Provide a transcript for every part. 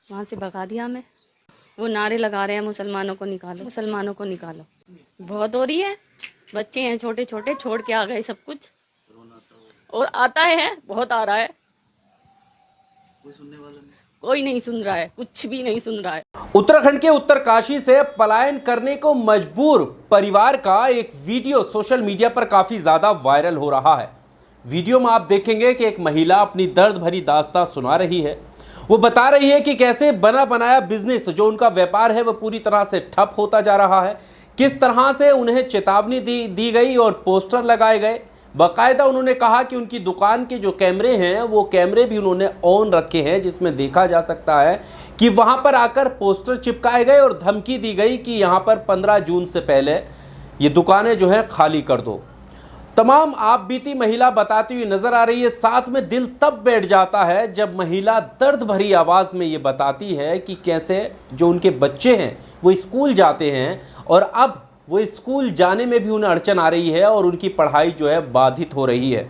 वहाँ से भगा दिया हमें। वो नारे लगा रहे हैं मुसलमानों को निकालो, मुसलमानों को निकालो। बहुत हो रही है, बच्चे हैं छोटे छोटे, छोड़ के आ गए सब कुछ। और आता है, बहुत आ रहा है, कोई नहीं सुन रहा है, कुछ भी नहीं सुन रहा है। उत्तराखंड के उत्तरकाशी से पलायन करने को मजबूर परिवार का एक वीडियो सोशल मीडिया पर काफी ज्यादा वायरल हो रहा है। वीडियो में आप देखेंगे कि एक महिला अपनी दर्द भरी दास्तां सुना रही है। वो बता रही है कि कैसे बना बनाया बिजनेस जो उनका व्यापार है वह पूरी तरह से ठप होता जा रहा है, किस तरह से उन्हें चेतावनी दी गई और पोस्टर लगाए गए। बाकायदा उन्होंने कहा कि उनकी दुकान के जो कैमरे हैं वो कैमरे भी उन्होंने ऑन रखे हैं, जिसमें देखा जा सकता है कि वहां पर आकर पोस्टर चिपकाए गए और धमकी दी गई कि यहां पर 15 जून से पहले ये दुकानें जो हैं खाली कर दो। तमाम आप बीती महिला बताती हुई नजर आ रही है। साथ में दिल तब बैठ जाता है जब महिला दर्द भरी आवाज में ये बताती है कि कैसे जो उनके बच्चे हैं वो स्कूल जाते हैं और अब वो स्कूल जाने में भी उन्हें अड़चन आ रही है और उनकी पढ़ाई जो है बाधित हो रही है।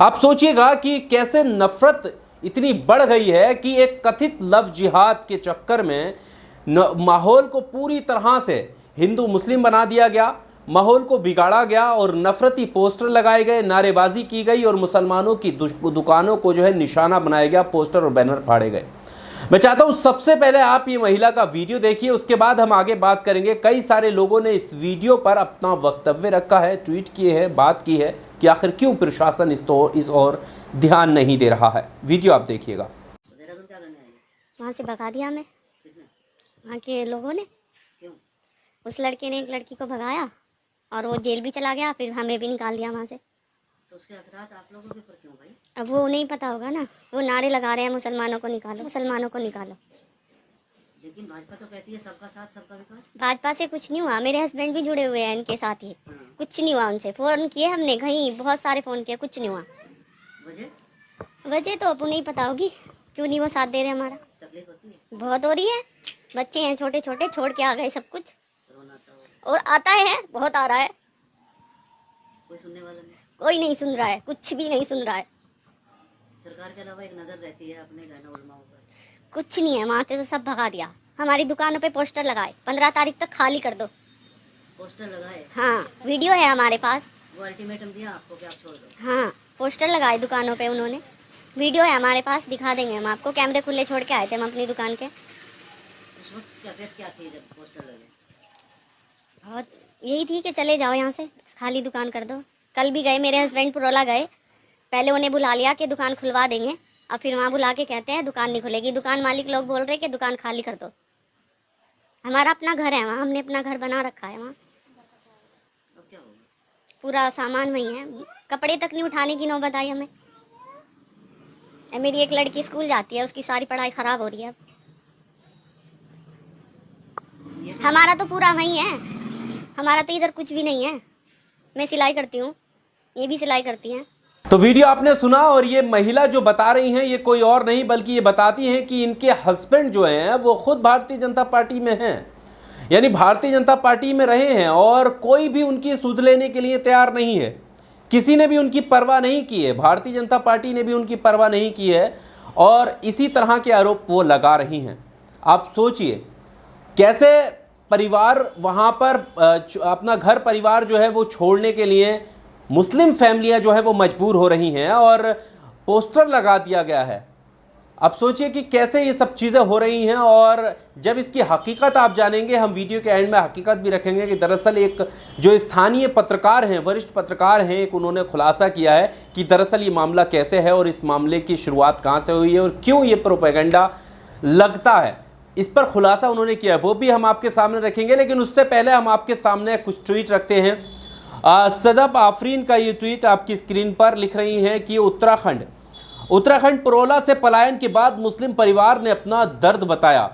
आप सोचिएगा कि कैसे नफरत इतनी बढ़ गई है कि एक कथित लव जिहाद के चक्कर में माहौल को पूरी तरह से हिंदू मुस्लिम बना दिया गया, माहौल को बिगाड़ा गया और नफरती पोस्टर लगाए गए, नारेबाजी की गई और मुसलमानों की दुकानों को जो है निशाना बनाया गया, पोस्टर और बैनर फाड़े गए। मैं चाहता हूं सबसे पहले आप ये महिला का वीडियो देखिए, उसके बाद हम आगे बात करेंगे। कई सारे लोगों ने इस वीडियो पर अपना वक्तव्य रखा है, ट्वीट किए हैं, बात की है कि आखिर क्यों प्रशासन इस ओर ध्यान नहीं दे रहा है। वीडियो आप देखिएगा। वहाँ से भगा दिया हमें वहाँ के लोगों ने। उस लड़के ने एक लड़की को भगाया और वो जेल भी चला गया, फिर हमें भी निकाल दिया वहाँ से। तो उसके असरात आप लोगों के ऊपर क्यों भाई? अब वो नहीं पता होगा ना, वो नारे लगा रहे हैं मुसलमानों को निकालो, मुसलमानों को निकालो। लेकिन भाजपा तो कहती है सबका साथ सबका विकास। भाजपा से कुछ नहीं हुआ, मेरे हस्बैंड भी जुड़े हुए हैं इनके साथ ही, कुछ नहीं हुआ उनसे। फ़ोन किए हमने, कहीं बहुत सारे फ़ोन किए, कुछ नहीं हुआ। वजह तो अब नहीं पता होगी क्यों नहीं वो साथ दे रहे हमारा। तकलीफ होती है, बहुत हो रही है, बच्चे हैं छोटे छोटे, छोड़ के आ गए सब कुछ। और आता है, बहुत आ रहा है, कोई सुनने वाला नहीं, कोई नहीं सुन रहा है, कुछ भी नहीं सुन रहा है। सरकार के अलावा एक नजर रहती है अपने रहने उलमाओं पर। कुछ नहीं है, वहाँ से तो सब भगा दिया। हमारी दुकानों पे पोस्टर लगाए, 15 तारीख तक खाली कर दो। पोस्टर लगाए? हाँ, वीडियो है हमारे पास। वो अल्टीमेटम दिया आपको कि आप छोड़ दो? हाँ, पोस्टर लगाए दुकानों पे उन्होंने, वीडियो है हमारे पास, दिखा देंगे हम आपको। कैमरे खुले छोड़ के आए थे हम अपनी दुकान के। उस वक्त कैफियत क्या थी जब पोस्टर लगे? बहुत यही थी कि चले जाओ यहाँ से, खाली दुकान कर दो। कल भी गए, मेरे हस्बैंड पुरोला गए, पहले उन्हें बुला लिया कि दुकान खुलवा देंगे, अब फिर वहाँ बुला के कहते हैं दुकान नहीं खुलेगी। दुकान मालिक लोग बोल रहे कि दुकान खाली कर दो। हमारा अपना घर है वहाँ, हमने अपना घर बना रखा है वहाँ। अब क्या होगा? पूरा सामान वहीं है, कपड़े तक नहीं उठाने की नौबत आई हमें। मेरी एक लड़की स्कूल जाती है, उसकी सारी पढ़ाई ख़राब हो रही है अब। हमारा तो पूरा वहीं है, हमारा तो इधर कुछ भी नहीं है। मैं सिलाई करती हूँ, ये भी सिलाई करती हैं। तो वीडियो आपने सुना और ये महिला जो बता रही हैं ये कोई और नहीं बल्कि ये बताती हैं कि इनके हस्बैंड जो हैं वो खुद भारतीय जनता पार्टी में हैं, यानी भारतीय जनता पार्टी में रहे हैं और कोई भी उनकी सुध लेने के लिए तैयार नहीं है। किसी ने भी उनकी परवाह नहीं की है, भारतीय जनता पार्टी ने भी उनकी परवाह नहीं की है और इसी तरह के आरोप वो लगा रही हैं। आप सोचिए कैसे परिवार वहाँ पर अपना घर परिवार जो है वो छोड़ने के लिए मुस्लिम फैमिलियाँ जो है वो मजबूर हो रही हैं और पोस्टर लगा दिया गया है। अब सोचिए कि कैसे ये सब चीज़ें हो रही हैं और जब इसकी हकीकत आप जानेंगे, हम वीडियो के एंड में हकीकत भी रखेंगे कि दरअसल एक जो स्थानीय पत्रकार हैं, वरिष्ठ पत्रकार हैं, एक उन्होंने खुलासा किया है कि दरअसल ये मामला कैसे है और इस मामले की शुरुआत कहाँ से हुई है और क्यों ये प्रोपेगेंडा लगता है, इस पर खुलासा उन्होंने किया है, वो भी हम आपके सामने रखेंगे। लेकिन उससे पहले हम आपके सामने कुछ ट्वीट रखते हैं। सदब आफरीन का ये ट्वीट आपकी स्क्रीन पर लिख रही हैं कि उत्तराखंड पुरोला से पलायन के बाद मुस्लिम परिवार ने अपना दर्द बताया।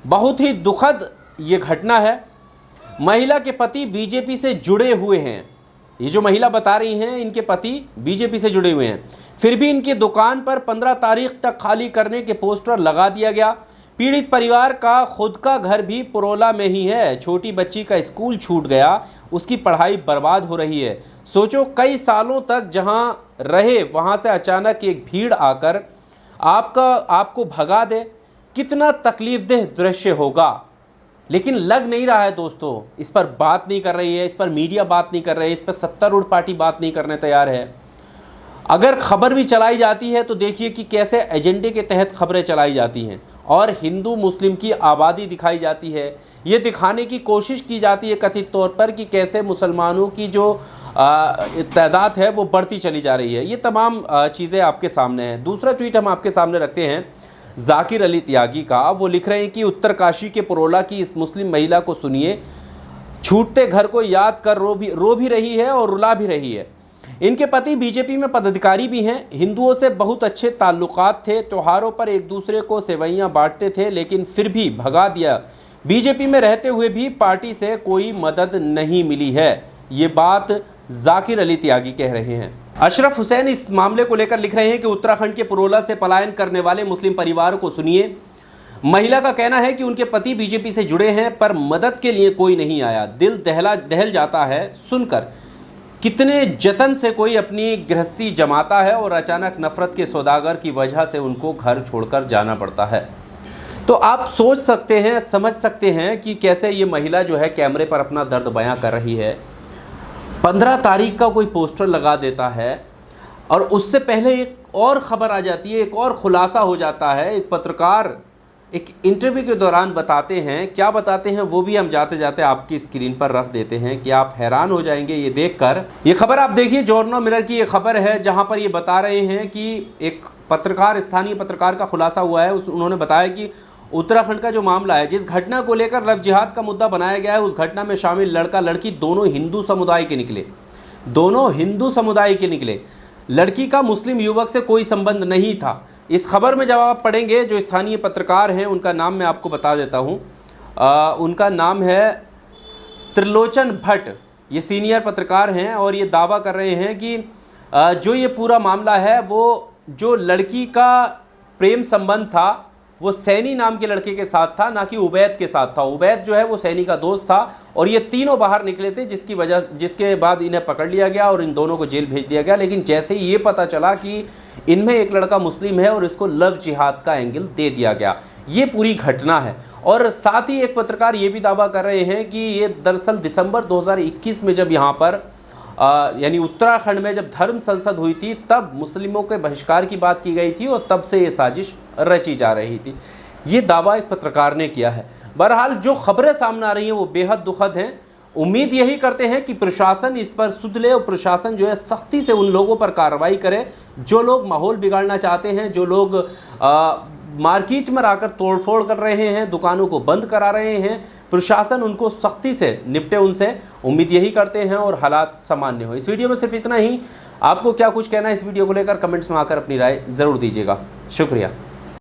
बहुत ही दुखद ये घटना है। महिला के पति बीजेपी से जुड़े हुए हैं। ये जो महिला बता रही हैं इनके पति बीजेपी से जुड़े हुए हैं, फिर भी इनकी दुकान पर 15 तारीख तक खाली करने के पोस्टर लगा दिया गया। पीड़ित परिवार का खुद का घर भी पुरोला में ही है। छोटी बच्ची का स्कूल छूट गया, उसकी पढ़ाई बर्बाद हो रही है। सोचो कई सालों तक जहां रहे वहां से अचानक एक भीड़ आकर आपको भगा दे, कितना तकलीफदेह दृश्य होगा, लेकिन लग नहीं रहा है दोस्तों। इस पर बात नहीं कर रही है, इस पर मीडिया बात नहीं कर रही है, इस पर सत्तारूढ़ पार्टी बात नहीं करने तैयार है। अगर खबर भी चलाई जाती है तो देखिए कि कैसे एजेंडे के तहत खबरें चलाई जाती हैं और हिंदू मुस्लिम की आबादी दिखाई जाती है। ये दिखाने की कोशिश की जाती है कथित तौर पर कि कैसे मुसलमानों की जो तादाद है वो बढ़ती चली जा रही है। ये तमाम चीज़ें आपके सामने हैं। दूसरा ट्वीट हम आपके सामने रखते हैं जाकिर अली त्यागी का। वो लिख रहे हैं कि उत्तरकाशी के परोला की इस मुस्लिम महिला को सुनिए, छूटते घर को याद कर रो भी रही है और रुला भी रही है। इनके पति बीजेपी में पदाधिकारी भी हैं। हिंदुओं से बहुत अच्छे ताल्लुकात थे, त्योहारों पर एक दूसरे को सेवैयां बांटते थे, लेकिन फिर भी भगा दिया। बीजेपी में रहते हुए भी पार्टी से कोई मदद नहीं मिली है। ये बात जाकिर अली त्यागी कह रहे हैं। अशरफ हुसैन इस मामले को लेकर लिख रहे हैं कि उत्तराखंड के पुरोला से पलायन करने वाले मुस्लिम परिवार को सुनिए। महिला का कहना है कि उनके पति बीजेपी से जुड़े हैं पर मदद के लिए कोई नहीं आया। दिल दहल जाता है सुनकर। कितने जतन से कोई अपनी गृहस्थी जमाता है और अचानक नफरत के सौदागर की वजह से उनको घर छोड़कर जाना पड़ता है। तो आप सोच सकते हैं, समझ सकते हैं कि कैसे ये महिला जो है कैमरे पर अपना दर्द बयां कर रही है। 15 तारीख का कोई पोस्टर लगा देता है और उससे पहले एक और ख़बर आ जाती है, एक और खुलासा हो जाता है। एक पत्रकार एक इंटरव्यू के दौरान बताते हैं, क्या बताते हैं वो भी हम जाते जाते आपकी स्क्रीन पर रख देते हैं कि आप हैरान हो जाएंगे ये देखकर। ये खबर आप देखिए, जॉर्नल मिरर की ये खबर है जहां पर ये बता रहे हैं कि एक पत्रकार, स्थानीय पत्रकार का खुलासा हुआ है। उन्होंने बताया कि उत्तराखंड का जो मामला है, जिस घटना को लेकर लव जिहाद का मुद्दा बनाया गया है, उस घटना में शामिल लड़का लड़की दोनों हिंदू समुदाय के निकले। दोनों हिंदू समुदाय के निकले। लड़की का मुस्लिम युवक से कोई संबंध नहीं था। इस खबर में जब आप पढ़ेंगे, जो स्थानीय पत्रकार हैं उनका नाम मैं आपको बता देता हूं। उनका नाम है त्रिलोचन भट्ट। ये सीनियर पत्रकार हैं और ये दावा कर रहे हैं कि जो ये पूरा मामला है वो जो लड़की का प्रेम संबंध था वो सैनी नाम के लड़के के साथ था, ना कि उबैद के साथ था। उबैद जो है वो सैनी का दोस्त था और ये तीनों बाहर निकले थे, जिसके बाद इन्हें पकड़ लिया गया और इन दोनों को जेल भेज दिया गया। लेकिन जैसे ही ये पता चला कि इनमें एक लड़का मुस्लिम है और इसको लव जिहाद का एंगल दे दिया गया। ये पूरी घटना है। और साथ ही एक पत्रकार ये भी दावा कर रहे हैं कि ये दरअसल दिसंबर 2021 में जब यहाँ पर यानी उत्तराखंड में जब धर्म संसद हुई थी, तब मुस्लिमों के बहिष्कार की बात की गई थी और तब से ये साजिश रची जा रही थी। ये दावा एक पत्रकार ने किया है। बहरहाल जो खबरें सामने आ रही हैं वो बेहद दुखद हैं। उम्मीद यही करते हैं कि प्रशासन इस पर सुध ले और प्रशासन जो है सख्ती से उन लोगों पर कार्रवाई करे जो लोग माहौल बिगाड़ना चाहते हैं, जो लोग मार्केट में आकर तोड़फोड़ कर रहे हैं, दुकानों को बंद करा रहे हैं। प्रशासन उनको सख्ती से निपटे उनसे, उम्मीद यही करते हैं और हालात सामान्य हो। इस वीडियो में सिर्फ इतना ही। आपको क्या कुछ कहना है इस वीडियो को लेकर कमेंट्स में आकर अपनी राय ज़रूर दीजिएगा। शुक्रिया।